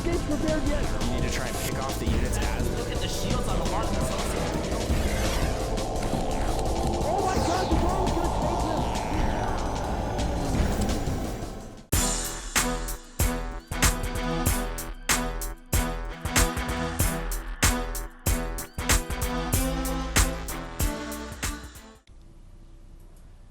You need to try and pick off the units as... Look at the shields on the mark. That's awesome. Oh my god, the ball's gonna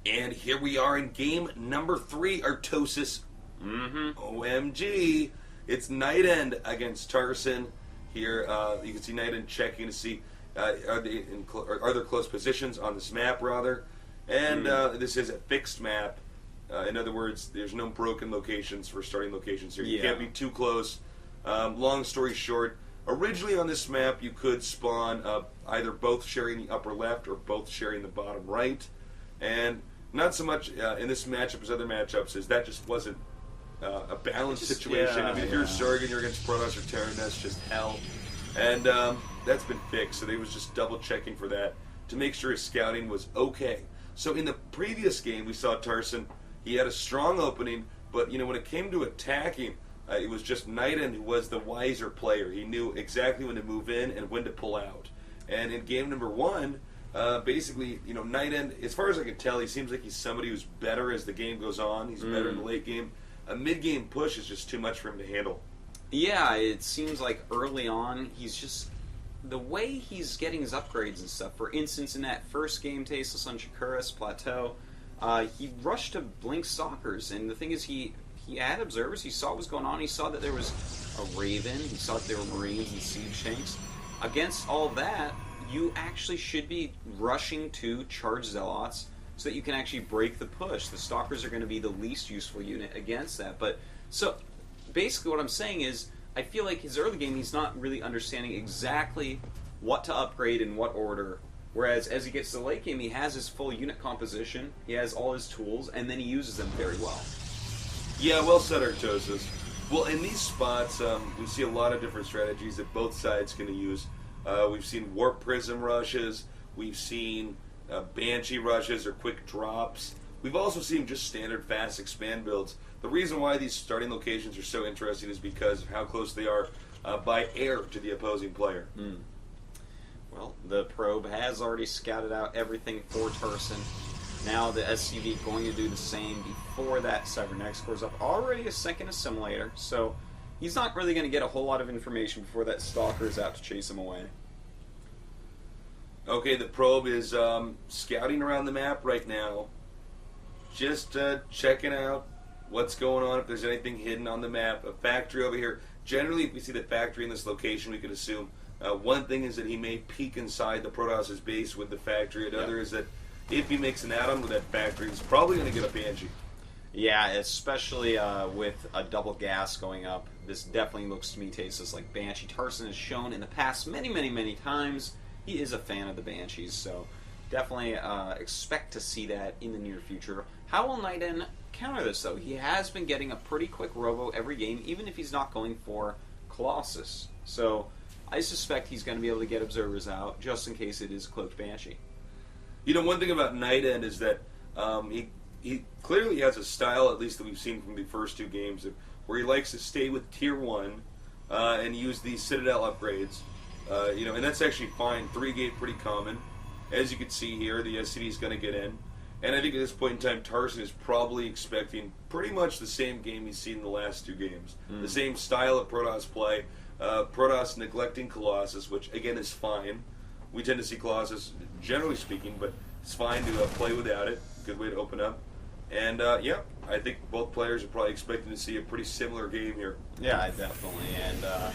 And here we are in game number 3, Artosis. OMG. It's NightEnD against Tarson. Here, you can see NightEnD checking to see are there close positions on this map, rather. And this is a fixed map. In other words, there's no broken locations for starting locations here. You can't be too close. Long story short, originally on this map, you could spawn either both sharing the upper left or both sharing the bottom right. And not so much in this matchup as other matchups, is that just wasn't a balanced situation. I mean, if you're Zerg, you're against Protoss or Terran, that's just hell. And that's been fixed, so they was just double checking for that to make sure his scouting was okay. So in the previous game, we saw Tarson. He had a strong opening, but when it came to attacking, it was just NightEnD who was the wiser player. He knew exactly when to move in and when to pull out. And in game number 1, basically, NightEnD, as far as I can tell, he seems like he's somebody who's better as the game goes on. He's better in the late game. A mid-game push is just too much for him to handle. Yeah, it seems like early on, he's just... The way he's getting his upgrades and stuff, for instance, in that first game, Tasteless on Shakuras Plateau, he rushed to Blink Stalkers, and the thing is, he had observers, he saw what was going on, he saw that there was a Raven, he saw that there were Marines and Siege Tanks. Against all that, you actually should be rushing to charge Zealots so that you can actually break the push. The Stalkers are going to be the least useful unit against that. But so basically what I'm saying is I feel like his early game he's not really understanding exactly what to upgrade in what order. Whereas as he gets to the late game, he has his full unit composition, he has all his tools, and then he uses them very well. Yeah, well said, Artosis. Well, in these spots, we see a lot of different strategies that both sides can use. We've seen Warp Prism rushes, we've seen Banshee rushes or quick drops. We've also seen just standard fast expand builds. The reason why these starting locations are so interesting is because of how close they are by air to the opposing player. Well, the probe has already scouted out everything for Tarson. Now the SCV going to do the same before that Cybernex cores up. Already a second assimilator, so he's not really going to get a whole lot of information before that Stalker is out to chase him away. Okay, the probe is scouting around the map right now. Just checking out what's going on, if there's anything hidden on the map. A factory over here. Generally, if we see the factory in this location, we can assume one thing is that he may peek inside the Protoss's base with the factory. Another is that if he makes an add-on with that factory, he's probably going to get a Banshee. Yeah, especially with a double gas going up. This definitely looks to me, tastes like Banshee. Tarson has shown in the past many times he is a fan of the Banshees, so definitely expect to see that in the near future. How will NightEnD counter this, though? He has been getting a pretty quick robo every game, even if he's not going for Colossus. So I suspect he's going to be able to get observers out, just in case it is Cloaked Banshee. One thing about NightEnD is that he clearly has a style, at least that we've seen from the first 2 games, where he likes to stay with Tier 1 and use these Citadel upgrades. And that's actually fine. 3-gate pretty common. As you can see here, the SCD is going to get in. And I think at this point in time, Tarson is probably expecting pretty much the same game he's seen in the last 2 games. The same style of Protoss play. Protoss neglecting Colossus, which again is fine. We tend to see Colossus, generally speaking, but it's fine to play without it. Good way to open up. And I think both players are probably expecting to see a pretty similar game here. Yeah, definitely. And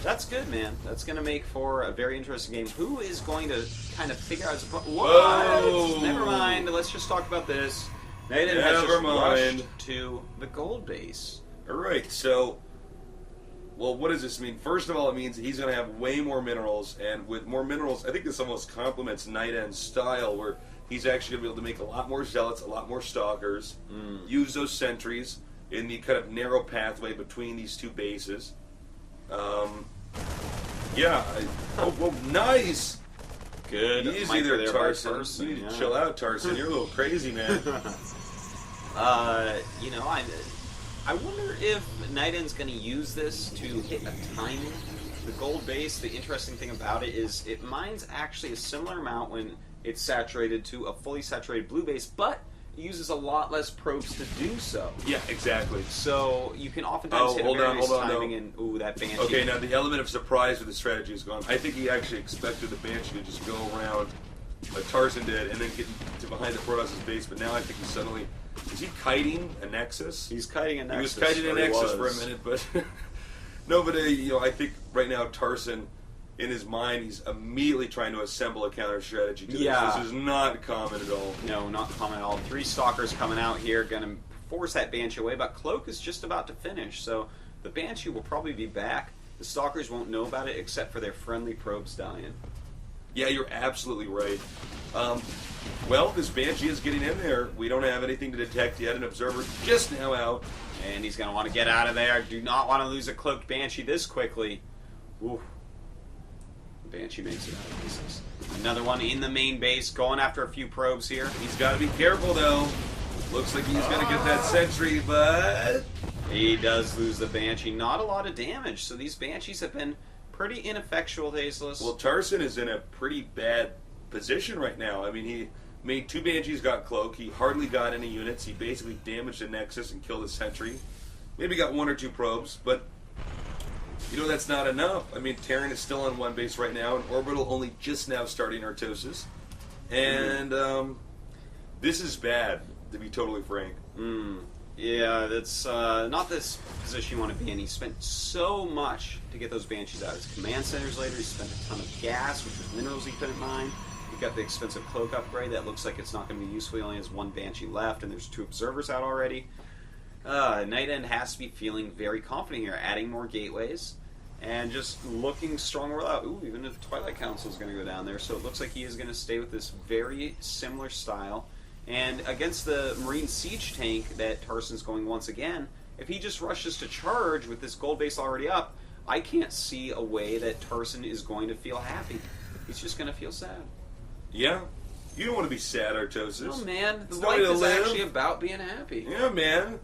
that's good, man. That's going to make for a very interesting game. Who is going to kind of figure out his opponent? Whoa! Never mind. Let's just talk about this. NightEnD has just rushed to the gold base. All right, so, well, what does this mean? First of all, it means he's going to have way more minerals, and with more minerals, I think this almost complements NightEnd's style, where he's actually going to be able to make a lot more Zealots, a lot more Stalkers, use those sentries in the kind of narrow pathway between these 2 bases. Nice! Good. Easy there, Tarson. You need to chill out, Tarson. You're a little crazy, man. I wonder if NightEnd's going to use this to hit a timing. The gold base, the interesting thing about it is it mines actually a similar amount when it's saturated to a fully saturated blue base, but it uses a lot less probes to do so. Yeah, exactly. So you can oftentimes hit a very nice timing and, ooh, that Banshee. Okay, now the element of surprise with the strategy is gone. I think he actually expected the Banshee to just go around like Tarson did and then get to behind the Protoss's base, but now I think he's suddenly... Is he kiting a Nexus? He's kiting a Nexus. He was kiting a Nexus for a minute, but... no, but I think right now Tarson... In his mind, he's immediately trying to assemble a counter strategy to this. This is not common at all. No, not common at all. 3 Stalkers coming out here, going to force that Banshee away, but Cloak is just about to finish, so the Banshee will probably be back. The Stalkers won't know about it except for their friendly probes dying. Yeah, you're absolutely right. Well, this Banshee is getting in there. We don't have anything to detect yet. An Observer just now out. And he's going to want to get out of there. Do not want to lose a Cloaked Banshee this quickly. Ooh. Banshee makes it out of pieces. Another one in the main base, going after a few probes here. He's got to be careful, though. Looks like he's going to get that sentry, but... He does lose the Banshee. Not a lot of damage, so these Banshees have been pretty ineffectual, Tasteless. Well, Tarson is in a pretty bad position right now. I mean, he made 2 Banshees got Cloak. He hardly got any units. He basically damaged the Nexus and killed the sentry. Maybe got 1 or 2 probes, but... You know, that's not enough. I mean, Terran is still on 1 base right now, and Orbital only just now starting Artosis. And this is bad, to be totally frank. Yeah, that's not this position you want to be in. He spent so much to get those Banshees out. His command centers later, he spent a ton of gas, which was minerals he couldn't mine. He got the expensive Cloak upgrade. That looks like it's not going to be useful. He only has 1 Banshee left, and there's 2 Observers out already. NightEnd has to be feeling very confident here, adding more gateways and just looking stronger out. Ooh, even the Twilight Council is going to go down there, so it looks like he is going to stay with this very similar style. And against the Marine Siege tank that Tarson's going once again, if he just rushes to charge with this gold base already up, I can't see a way that Tarson is going to feel happy. He's just going to feel sad. Yeah. You don't want to be sad, Artosis. No, man. The It's life no way to is live. actually about being happy. Yeah, man.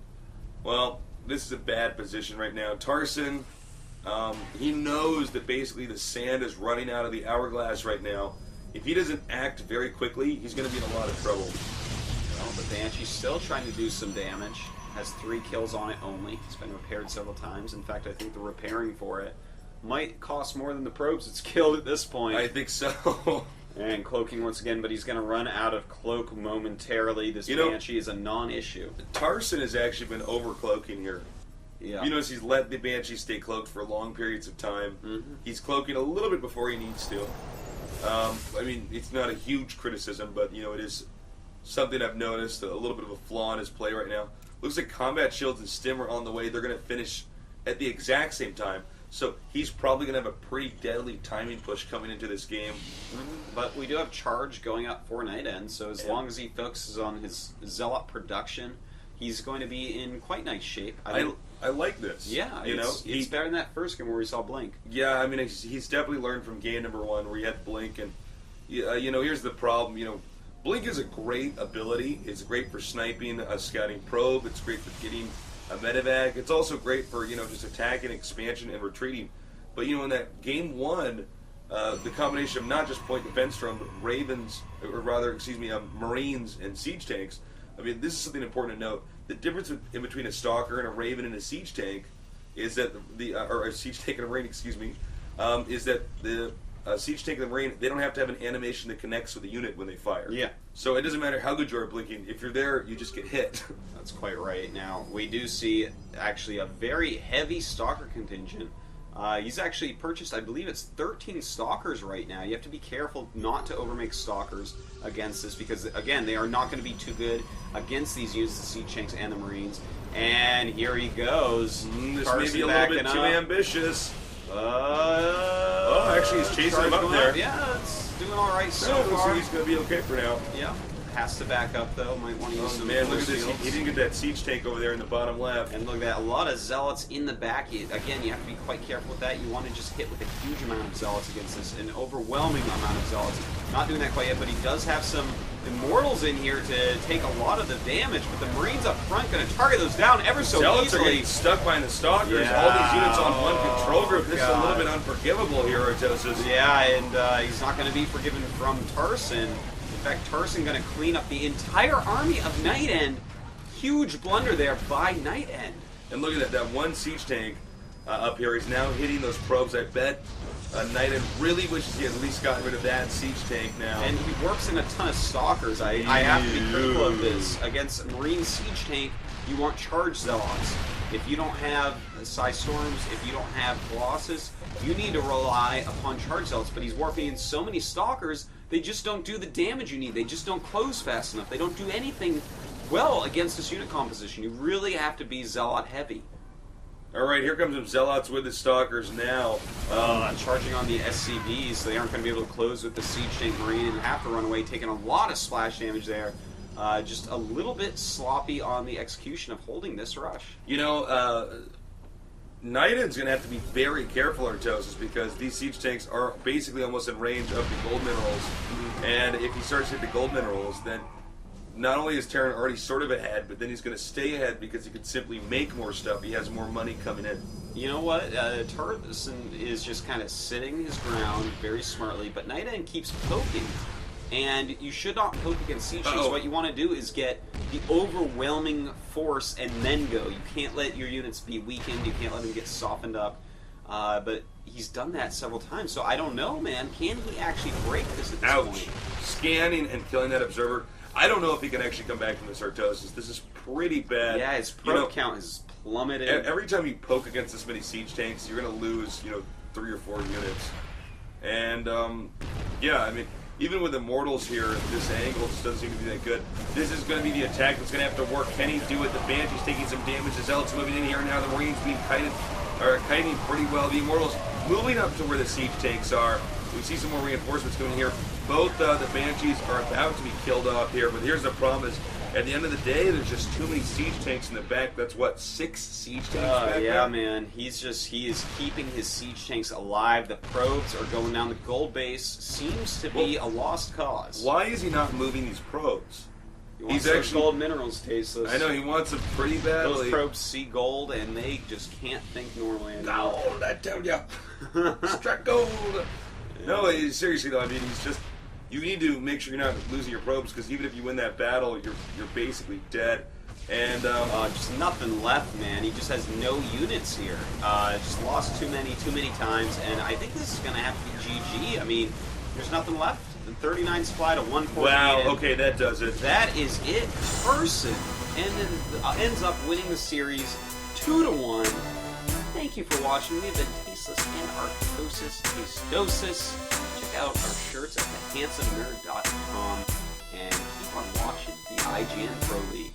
Well, this is a bad position right now. Tarson, he knows that basically the sand is running out of the hourglass right now. If he doesn't act very quickly, he's going to be in a lot of trouble. Well, the Banshee's still trying to do some damage. Has 3 kills on it only. It's been repaired several times. In fact, I think the repairing for it might cost more than the probes it's killed at this point. I think so. And cloaking once again, but he's going to run out of cloak momentarily. This Banshee is a non-issue. Tarson has actually been overcloaking here. Yeah. You notice he's let the Banshee stay cloaked for long periods of time. He's cloaking a little bit before he needs to. I mean, it's not a huge criticism, but you know, it is something I've noticed, a little bit of a flaw in his play right now. Looks like Combat Shields and Stim are on the way. They're going to finish at the exact same time. So he's probably going to have a pretty deadly timing push coming into this game. But we do have Charge going up for NightEnd, so as long as he focuses on his Zealot production, he's going to be in quite nice shape. I like this. Yeah, you know, it's better than that first game where we saw Blink. Yeah, I mean, he's definitely learned from game number 1 where he had Blink, and you know, here's the problem. You know, Blink is a great ability. It's great for sniping a scouting probe. It's great for getting a medevac. It's also great for, you know, just attacking, expansion, and retreating. But, you know, in that game 1, the combination of not just point defense from Ravens, or rather, Marines and siege tanks. I mean, this is something important to note. The difference in between a Stalker and a Raven and a siege tank is that or a siege tank and a Marine, is that the siege tank and the Marine, they don't have to have an animation that connects with the unit when they fire. Yeah. So it doesn't matter how good you are at blinking. If you're there, you just get hit. That's quite right. Now, we do see actually a very heavy Stalker contingent. He's actually purchased, I believe it's 13 Stalkers right now. You have to be careful not to overmake Stalkers against this because, again, they are not going to be too good against these units, the Siege Tanks and the Marines. And here he goes. This Tarson may be a little bit too ambitious. Oh, actually, he's chasing him up there. Yeah, it's doing all right so Looks far. like he's going to be okay for now. Yeah. Has to back up though. Might want to use Oh some man, look force at this. fields. He didn't get that siege tank over there in the bottom left. And look at that, a lot of zealots in the back. Again, you have to be quite careful with that. You want to just hit with a huge amount of zealots against this, an overwhelming amount of zealots. Not doing that quite yet, but he does have some immortals in here to take a lot of the damage. But the Marines up front going to target those down ever so Zealots are easily. getting stuck behind the stalkers. Yeah. All these units on one control group. This is a little God. bit unforgivable here, Artosis. Yeah, and he's not going to be forgiven from Tarson. In fact, Tarson going to clean up the entire army of NightEnD. Huge blunder there by NightEnD. And look at that one siege tank up here. He's now hitting those probes. I bet NightEnD really wishes he had at least gotten rid of that siege tank now. And he works in a ton of stalkers. I have to be critical of this. Against a Marine siege tank, you want charge zealots. If you don't have Psy Storms, if you don't have Colossus, you need to rely upon charge zealots. But he's warping in so many stalkers, they just don't do the damage you need. They just don't close fast enough. They don't do anything well against this unit composition. You really have to be zealot heavy. All right, here comes some zealots with the stalkers now. Charging on the SCVs, so they aren't going to be able to close with the siege tank Marine and have to run away, taking a lot of splash damage there. Just a little bit sloppy on the execution of holding this rush. You know, NightEnd's going to have to be very careful, Artosis, because these siege tanks are basically almost in range of the gold minerals. And if he starts to hit the gold minerals, then not only is Terran already sort of ahead, but then he's going to stay ahead because he can simply make more stuff. He has more money coming in. You know what? Tarson is just kind of sitting his ground very smartly, but NightEnD keeps poking. And you should not poke against siege tanks. What you want to do is get the overwhelming force and then go. You can't let your units be weakened. You can't let them get softened up. But he's done that several times, so I don't know, man. Can he actually break this at this point? Scanning and killing that observer. I don't know if he can actually come back from this Artosis. This is pretty bad. Yeah, his probe count has plummeted. Every time you poke against this many siege tanks, you're going to lose, 3 or 4 units. And, yeah, I mean, even with Immortals here, this angle just doesn't seem to be that good. This is going to be the attack that's going to have to work. Can he do it? The Banshee's taking some damage. The Zealots moving in here now. The Marines being kiting pretty well. The Immortals moving up to where the siege tanks are. We see some more reinforcements coming here. Both the Banshees are about to be killed off here, but here's the problem is, at the end of the day, there's just too many siege tanks in the back. That's what, 6 siege tanks back yeah, there? man. He is keeping his siege tanks alive. The probes are going down. The gold base seems to be a lost cause. Why is he not moving these probes? He's actually gold minerals tasteless. I know, he wants them pretty badly. Those probes see gold and they just can't think normally anymore. Gold, I tell ya. Struck gold. No, seriously though, I mean, he's just... You need to make sure you're not losing your probes, because even if you win that battle, you're basically dead. And just nothing left, man. He just has no units here. Just lost too many times, and I think this is going to have to be GG. I mean, there's nothing left. The 39 supply to 148. wow, okay, that does it. That is it. Tarson ends up winning the series 2-1. Thank you for watching. We've been Tasteless and Artosis Tastosis. Check out our shirts at thehandsomnerd.com and keep on watching the IGN Pro League.